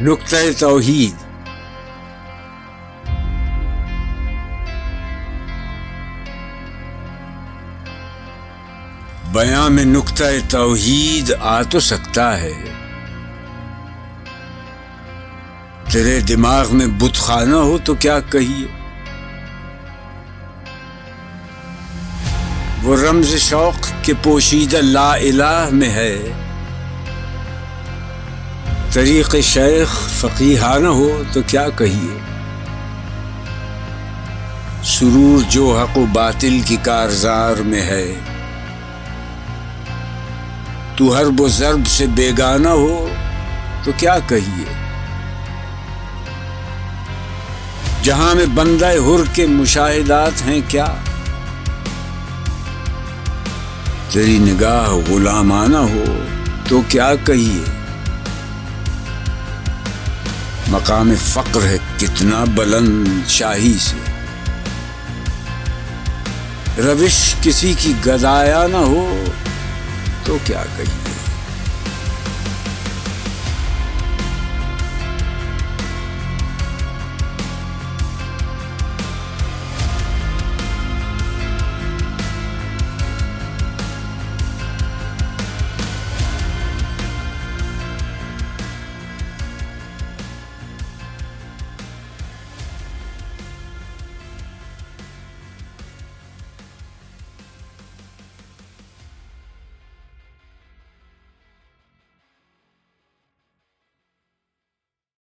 नुक्ता तौहीद। बयां में नुक्ता तौहीद आ तो सकता है, तेरे दिमाग में बुतखाना हो तो क्या कहिए। वो रमज़ शौक के पोशीदा ला इलाह में है, तरीक़ शेख फ़क़ीहाना हो तो क्या कहिए। सुरूर जो हक़ व बातिल की कारज़ार में है, तू हर्ब व ज़र्ब से बेगाना हो तो क्या कहिए। जहां में बंदा हुर के मुशाहिदात हैं क्या, तेरी निगाह गुलामाना हो तो क्या कहिए। मकाम फ़क्र है कितना बुलंद शाही से, रविश किसी की गदाया ना हो तो क्या कहिए।